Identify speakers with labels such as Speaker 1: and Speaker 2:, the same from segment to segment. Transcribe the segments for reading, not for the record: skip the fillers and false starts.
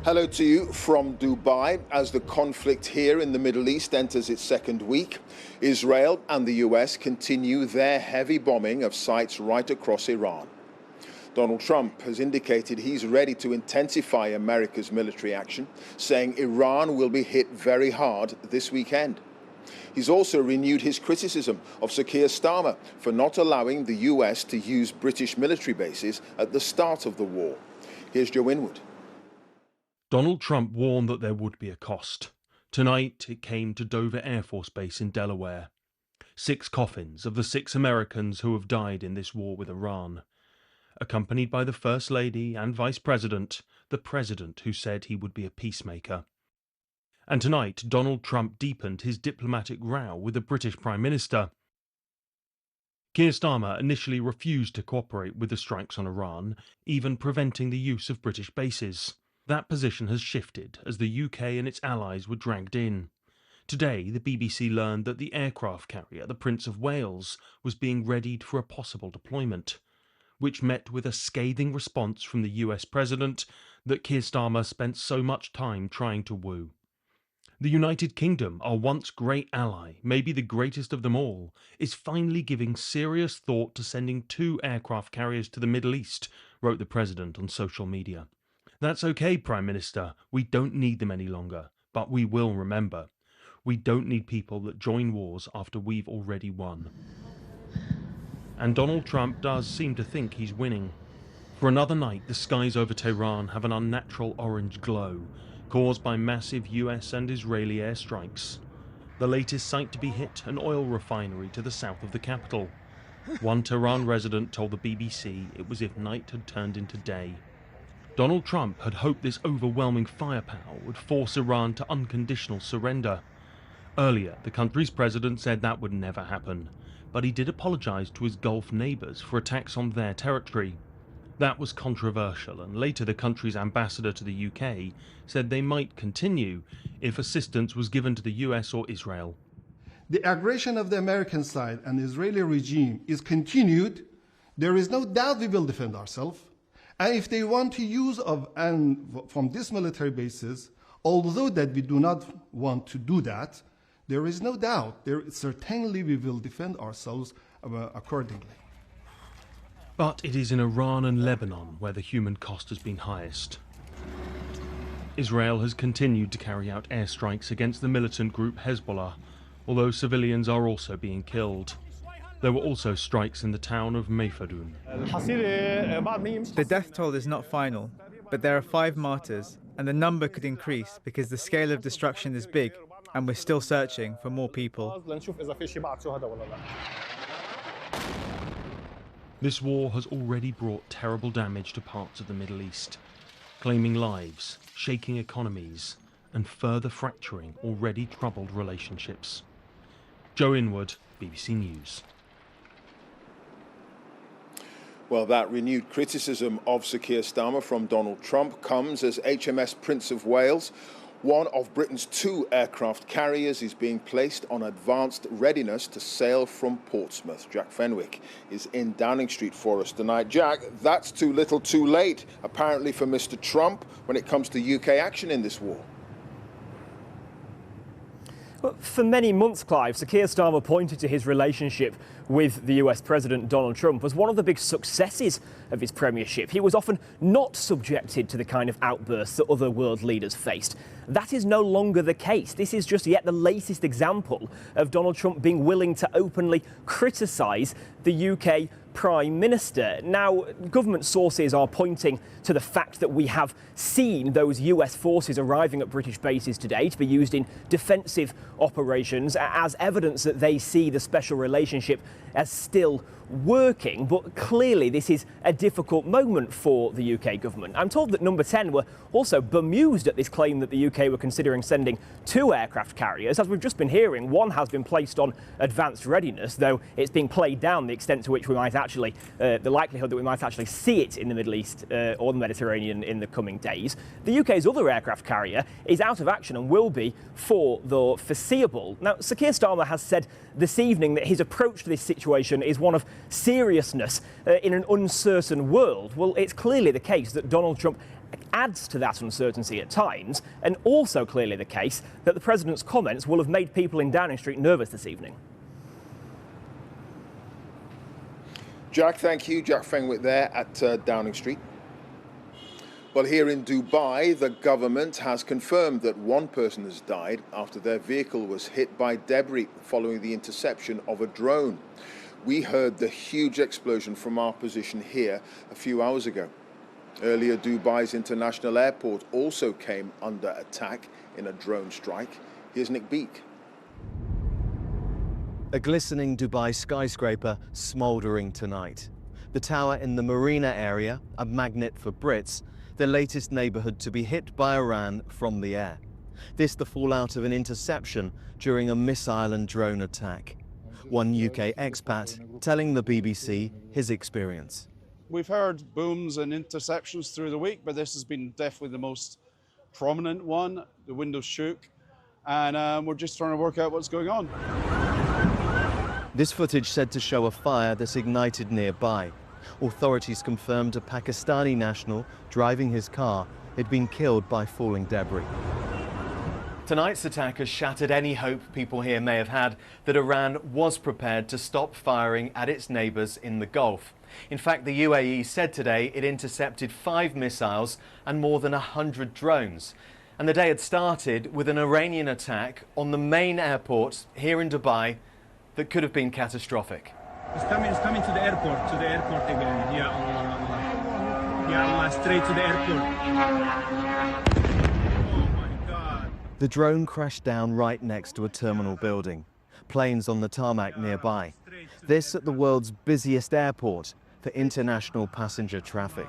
Speaker 1: Hello to you from Dubai. As the conflict here in the Middle East enters its second week, Israel and the US continue their heavy bombing of sites right across Iran. Donald Trump has indicated he's ready to intensify America's military action, saying Iran will be hit very hard this weekend. He's also renewed his criticism of Sir Keir Starmer for not allowing the US to use British military bases at the start of the war. Here's Joe Winwood.
Speaker 2: Donald Trump warned that there would be a cost. Tonight, it came to Dover Air Force Base in Delaware. 6 coffins of the 6 Americans who have died in this war with Iran. Accompanied by the First Lady and Vice President, the President who said he would be a peacemaker. And tonight, Donald Trump deepened his diplomatic row with the British Prime Minister. Keir Starmer initially refused to cooperate with the strikes on Iran, even preventing the use of British bases. That position has shifted as the UK and its allies were dragged in. Today, the BBC learned that the aircraft carrier, the Prince of Wales, was being readied for a possible deployment, which met with a scathing response from the US President that Keir Starmer spent so much time trying to woo. The United Kingdom, our once great ally, maybe the greatest of them all, is finally giving serious thought to sending 2 aircraft carriers to the Middle East, wrote the President on social media. That's okay, Prime Minister, we don't need them any longer, but we will remember. We don't need people that join wars after we've already won. And Donald Trump does seem to think he's winning. For another night, the skies over Tehran have an unnatural orange glow, caused by massive US and Israeli airstrikes. The latest site to be hit, an oil refinery to the south of the capital. One Tehran resident told the BBC it was as if night had turned into day. Donald Trump had hoped this overwhelming firepower would force Iran to unconditional surrender. Earlier, the country's president said that would never happen, but he did apologise to his Gulf neighbours for attacks on their territory. That was controversial, and later the country's ambassador to the UK said they might continue if assistance was given to the US or Israel.
Speaker 3: The aggression of the American side and the Israeli regime is continued. There is no doubt we will defend ourselves. And if they want to use from these military bases, although that we do not want to do that, there is no doubt, certainly we will defend ourselves accordingly.
Speaker 2: But it is in Iran and Lebanon where the human cost has been highest. Israel has continued to carry out airstrikes against the militant group Hezbollah, although civilians are also being killed. There were also strikes in the town of Mayfadoun.
Speaker 4: The death toll is not final, but there are 5 martyrs, and the number could increase because the scale of destruction is big, and we're still searching for more people.
Speaker 2: This war has already brought terrible damage to parts of the Middle East, claiming lives, shaking economies, and further fracturing already troubled relationships. Joe Inwood, BBC News.
Speaker 1: Well, that renewed criticism of Sir Keir Starmer from Donald Trump comes as HMS Prince of Wales, one of Britain's 2 aircraft carriers, is being placed on advanced readiness to sail from Portsmouth. Jack Fenwick is in Downing Street for us tonight. Jack, that's too little too late, apparently, for Mr. Trump when it comes to UK action in this war.
Speaker 5: Well, for many months, Clive, Sir Keir Starmer pointed to his relationship with the US President Donald Trump as one of the big successes of his premiership. He was often not subjected to the kind of outbursts that other world leaders faced. That is no longer the case. This is just yet the latest example of Donald Trump being willing to openly criticise the UK Prime Minister. Now, government sources are pointing to the fact that we have seen those US forces arriving at British bases today to be used in defensive operations as evidence that they see the special relationship as still working, but clearly this is a difficult moment for the UK government. I'm told that Number 10 were also bemused at this claim that the UK were considering sending 2 aircraft carriers. As we've just been hearing, one has been placed on advanced readiness, though it's being played down the extent to which we might actually, the likelihood that we might actually see it in the Middle East or the Mediterranean in the coming days. The UK's other aircraft carrier is out of action and will be for the foreseeable. Now, Sir Keir Starmer has said this evening that his approach to this situation is one of seriousness in an uncertain world. Well, it's clearly the case that Donald Trump adds to that uncertainty at times, and also clearly the case that the President's comments will have made people in Downing Street nervous this evening.
Speaker 1: Jack, thank you. Jack Fenwick there at Downing Street. Well, here in Dubai, the government has confirmed that one person has died after their vehicle was hit by debris following the interception of a drone. We heard the huge explosion from our position here a few hours ago. Earlier, Dubai's international airport also came under attack in a drone strike. Here's Nick Beak.
Speaker 6: A glistening Dubai skyscraper smouldering tonight. The tower in the Marina area, a magnet for Brits, the latest neighbourhood to be hit by Iran from the air. This the fallout of an interception during a missile and drone attack. One UK expat telling the BBC his experience.
Speaker 7: We've heard booms and interceptions through the week, but this has been definitely the most prominent one. The windows shook, and we're just trying to work out what's going on.
Speaker 6: This footage said to show a fire that ignited nearby. Authorities confirmed a Pakistani national driving his car had been killed by falling debris. Tonight's attack has shattered any hope people here may have had that Iran was prepared to stop firing at its neighbours in the Gulf. In fact, the UAE said today it intercepted 5 missiles and more than 100 drones. And the day had started with an Iranian attack on the main airport here in Dubai that could have been catastrophic.
Speaker 8: It's coming to the airport again. Ya Allah. Ya Allah, straight to the airport. Oh my God.
Speaker 6: The drone crashed down right next to a terminal building. Planes on the tarmac nearby. This at the world's busiest airport for international passenger traffic.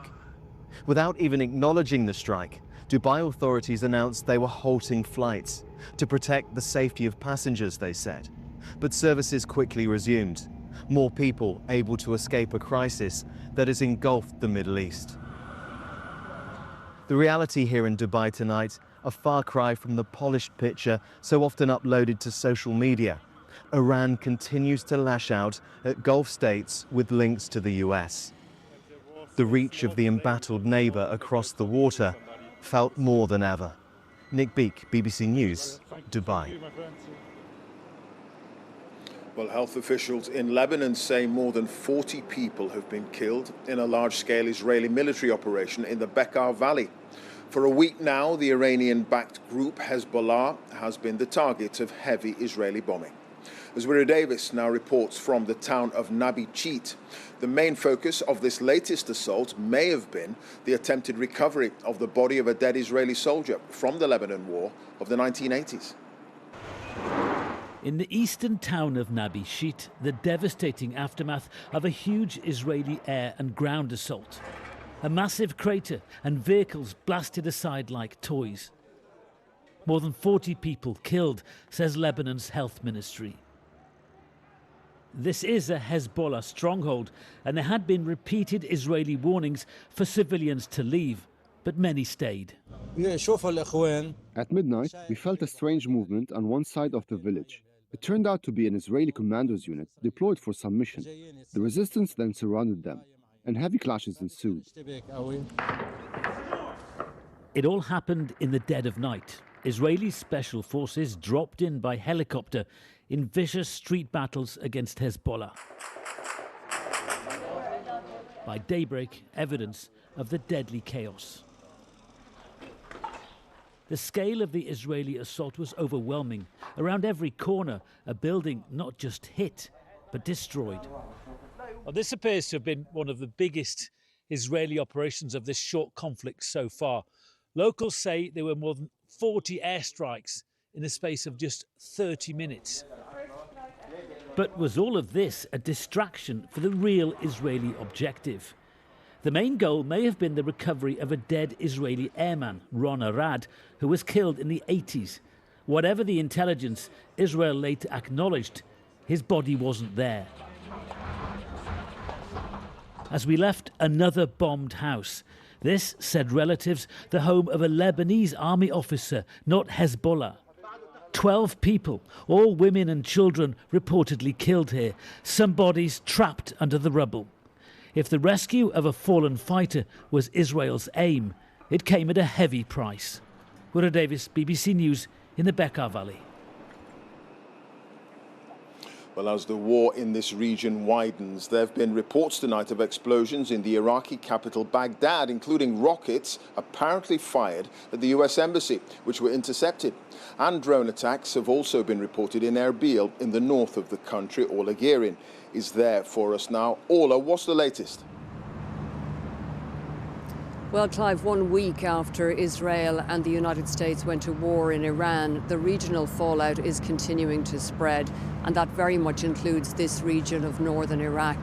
Speaker 6: Without even acknowledging the strike, Dubai authorities announced they were halting flights to protect the safety of passengers, they said. But services quickly resumed. More people able to escape a crisis that has engulfed the Middle East. The reality here in Dubai tonight, a far cry from the polished picture so often uploaded to social media. Iran continues to lash out at Gulf states with links to the US. The reach of the embattled neighbour across the water felt more than ever. Nick Beak, BBC News, Dubai.
Speaker 1: Well, health officials in Lebanon say more than 40 people have been killed in a large-scale Israeli military operation in the Bekaa Valley. For a week now, the Iranian-backed group Hezbollah has been the target of heavy Israeli bombing. Azwira Davis now reports from the town of Nabi Cheat. The main focus of this latest assault may have been the attempted recovery of the body of a dead Israeli soldier from the Lebanon War of the 1980s.
Speaker 9: In the eastern town of Nabi Cheat, the devastating aftermath of a huge Israeli air and ground assault. A massive crater and vehicles blasted aside like toys. More than 40 people killed, says Lebanon's health ministry. This is a Hezbollah stronghold, and there had been repeated Israeli warnings for civilians to leave, but many stayed.
Speaker 10: At midnight, we felt a strange movement on one side of the village. It turned out to be an Israeli commandos unit deployed for some mission. The resistance then surrounded them, and heavy clashes ensued.
Speaker 9: It all happened in the dead of night. Israeli special forces dropped in by helicopter in vicious street battles against Hezbollah. By daybreak, evidence of the deadly chaos. The scale of the Israeli assault was overwhelming. Around every corner, a building not just hit, but destroyed.
Speaker 11: Well, this appears to have been one of the biggest Israeli operations of this short conflict so far. Locals say there were more than 40 airstrikes in the space of just 30 minutes.
Speaker 9: But was all of this a distraction for the real Israeli objective? The main goal may have been the recovery of a dead Israeli airman, Ron Arad, who was killed in the 80s. Whatever the intelligence, Israel later acknowledged his body wasn't there. As we left another bombed house, this, said relatives, the home of a Lebanese army officer, not Hezbollah. 12 people, all women and children, reportedly killed here, some bodies trapped under the rubble. If the rescue of a fallen fighter was Israel's aim, it came at a heavy price. Wura Davis, BBC News in the Bekaa Valley.
Speaker 1: Well, as the war in this region widens, there have been reports tonight of explosions in the Iraqi capital Baghdad, including rockets apparently fired at the US Embassy, which were intercepted. And drone attacks have also been reported in Erbil, in the north of the country. Ola Gerin is there for us now. Ola, what's the latest?
Speaker 12: Well, Clive, 1 week after Israel and the United States went to war in Iran, the regional fallout is continuing to spread, and that very much includes this region of northern Iraq.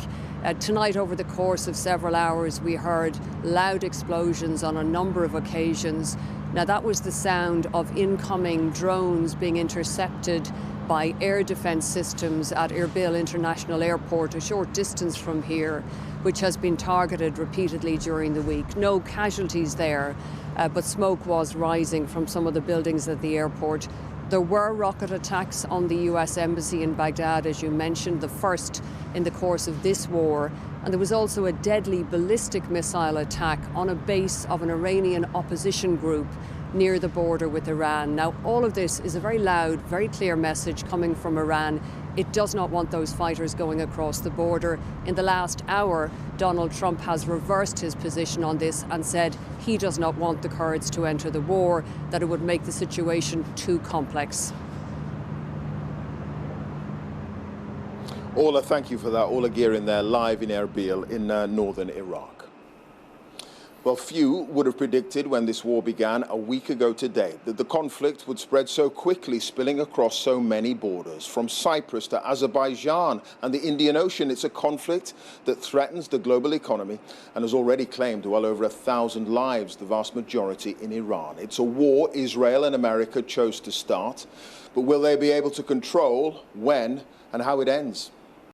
Speaker 12: Tonight, over the course of several hours, we heard loud explosions on a number of occasions. Now, that was the sound of incoming drones being intercepted by air defence systems at Erbil International Airport, a short distance from here, which has been targeted repeatedly during the week. No casualties there, but smoke was rising from some of the buildings at the airport. There were rocket attacks on the US Embassy in Baghdad, as you mentioned, the first in the course of this war. And there was also a deadly ballistic missile attack on a base of an Iranian opposition group near the border with Iran. Now, all of this is a very loud, very clear message coming from Iran. It does not want those fighters going across the border. In the last hour, Donald Trump has reversed his position on this and said he does not want the Kurds to enter the war, that it would make the situation too complex.
Speaker 1: Ola, thank you for that. Ola Gerin there, live in Erbil in northern Iraq. Well, few would have predicted when this war began a week ago today that the conflict would spread so quickly, spilling across so many borders, from Cyprus to Azerbaijan and the Indian Ocean. It's a conflict that threatens the global economy and has already claimed well over 1,000 lives, the vast majority in Iran. It's a war Israel and America chose to start, but will they be able to control when and how it ends?